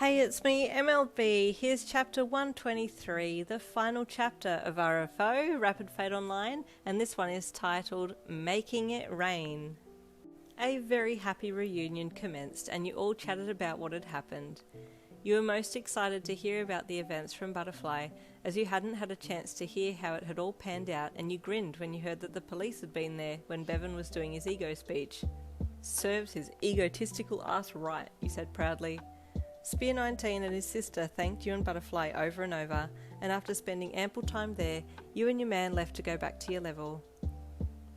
Hey, it's me, MLB. Here's chapter 123, the final chapter of RFO, Rapid Fate Online, and this one is titled Making It Rain. A very happy reunion commenced, and you all chatted about what had happened. You were most excited to hear about the events from Butterfly, as you hadn't had a chance to hear how it had all panned out, and you grinned when you heard that the police had been there when Bevan was doing his ego speech. Serves his egotistical ass right, you said proudly. Spear 19 and his sister thanked you and Butterfly over and over, and after spending ample time there, you and your man left to go back to your level.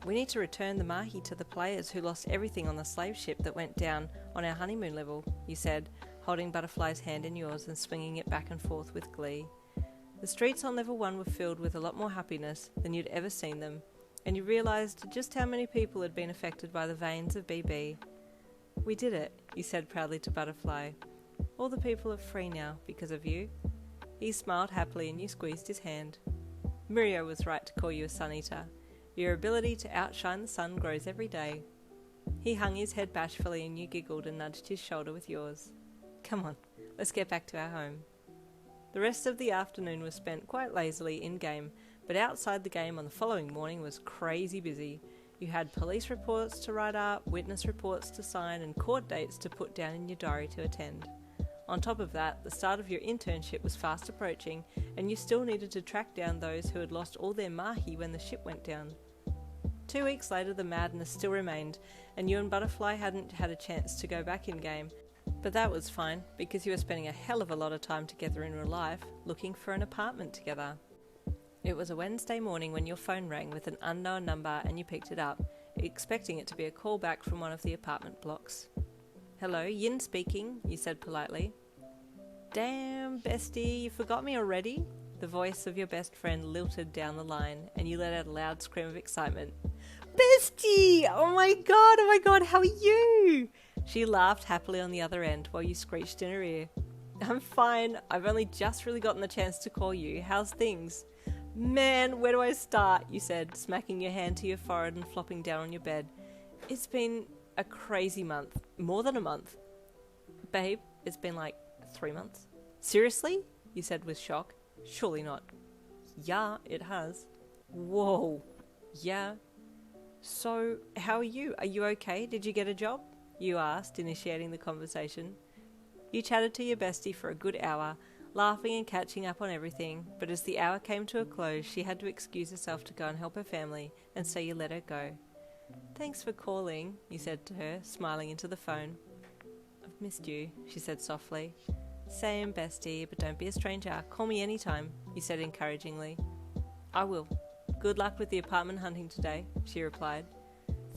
We need to return the mahi to the players who lost everything on the slave ship that went down on our honeymoon level, you said, holding Butterfly's hand in yours and swinging it back and forth with glee. The streets on level 1 were filled with a lot more happiness than you'd ever seen them, and you realised just how many people had been affected by the veins of BB. We did it, you said proudly to Butterfly. All the people are free now because of you. He smiled happily and you squeezed his hand. Mirio was right to call you a sun-eater. Your ability to outshine the sun grows every day. He hung his head bashfully and you giggled and nudged his shoulder with yours. Come on, let's get back to our home. The rest of the afternoon was spent quite lazily in-game, but outside the game on the following morning was crazy busy. You had police reports to write up, witness reports to sign, and court dates to put down in your diary to attend. On top of that, the start of your internship was fast approaching, and you still needed to track down those who had lost all their mahi when the ship went down. 2 weeks later, the madness still remained, and you and Butterfly hadn't had a chance to go back in-game. But that was fine, because you were spending a hell of a lot of time together in real life, looking for an apartment together. It was a Wednesday morning when your phone rang with an unknown number and you picked it up, expecting it to be a call back from one of the apartment blocks. Hello, Yin speaking, you said politely. Damn, bestie, you forgot me already? The voice of your best friend lilted down the line, and you let out a loud scream of excitement. Bestie! Oh my god, how are you? She laughed happily on the other end while you screeched in her ear. I'm fine, I've only just really gotten the chance to call you. How's things? Man, where do I start? You said, smacking your hand to your forehead and flopping down on your bed. It's been a crazy month. More than a month. Babe, it's been like 3 months. Seriously? You said with shock. Surely not. Yeah, it has. Whoa. Yeah. So, how are you? Are you okay? Did you get a job? You asked, initiating the conversation. You chatted to your bestie for a good hour, laughing and catching up on everything, but as the hour came to a close, she had to excuse herself to go and help her family, and so you let her go. Thanks for calling, you said to her, smiling into the phone. I've missed you, she said softly. Same, bestie, but don't be a stranger. Call me anytime, you said encouragingly. I will. Good luck with the apartment hunting today, she replied.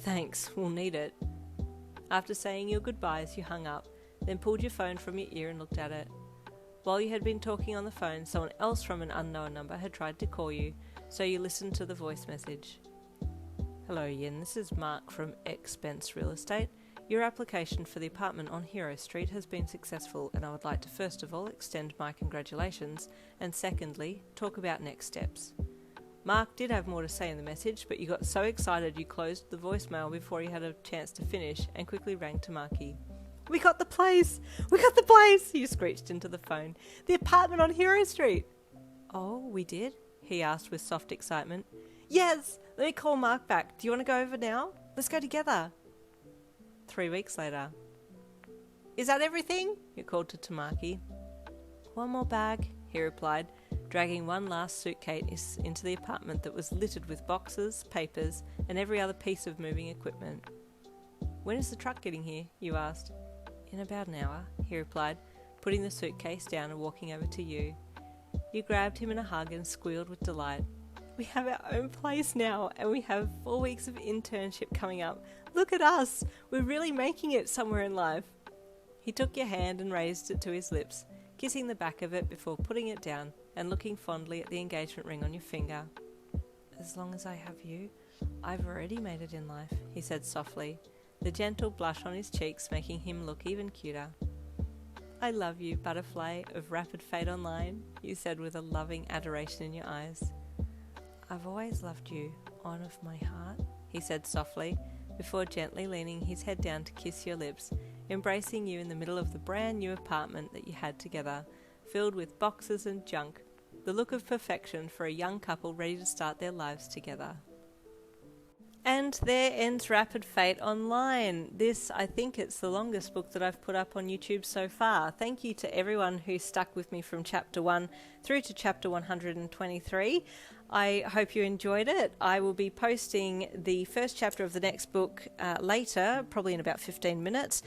Thanks, we'll need it. After saying your goodbyes, you hung up, then pulled your phone from your ear and looked at it. While you had been talking on the phone, someone else from an unknown number had tried to call you, so you listened to the voice message. Hello Yin, this is Mark from Expense Real Estate. Your application for the apartment on Hero Street has been successful, and I would like to first of all extend my congratulations, and secondly, talk about next steps. Mark did have more to say in the message, but you got so excited you closed the voicemail before you had a chance to finish and quickly rang Tamaki. We got the place! We got the place! You screeched into the phone. The apartment on Hero Street! Oh, we did? He asked with soft excitement. Yes! Let me call Mark back. Do you want to go over now? Let's go together. 3 weeks later. Is that everything? You called to Tamaki. One more bag, he replied, dragging one last suitcase into the apartment that was littered with boxes, papers, and every other piece of moving equipment. When is the truck getting here? You asked. In about an hour, he replied, putting the suitcase down and walking over to you. You grabbed him in a hug and squealed with delight. We have our own place now, and we have 4 weeks of internship coming up. Look at us! We're really making it somewhere in life. He took your hand and raised it to his lips, kissing the back of it before putting it down and looking fondly at the engagement ring on your finger. As long as I have you, I've already made it in life, he said softly, the gentle blush on his cheeks making him look even cuter. I love you, Butterfly of Rapid Fate Online, you said with a loving adoration in your eyes. I've always loved you, on of my heart, he said softly, before gently leaning his head down to kiss your lips, embracing you in the middle of the brand new apartment that you had together, filled with boxes and junk, the look of perfection for a young couple ready to start their lives together. And there ends Rapid Fate Online. This, I think it's the longest book that I've put up on YouTube so far. Thank you to everyone who stuck with me from chapter 1 through to chapter 123. I hope you enjoyed it. I will be posting the first chapter of the next book later, probably in about 15 minutes.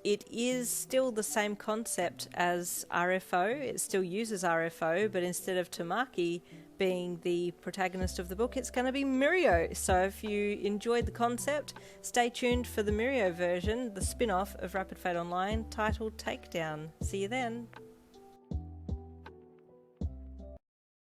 It is still the same concept as RFO. It still uses RFO, but instead of Tamaki being the protagonist of the book, it's going to be Mirio. So if you enjoyed the concept, stay tuned for the Mirio version, the spin-off of Rapid Fate Online titled Takedown. See you then.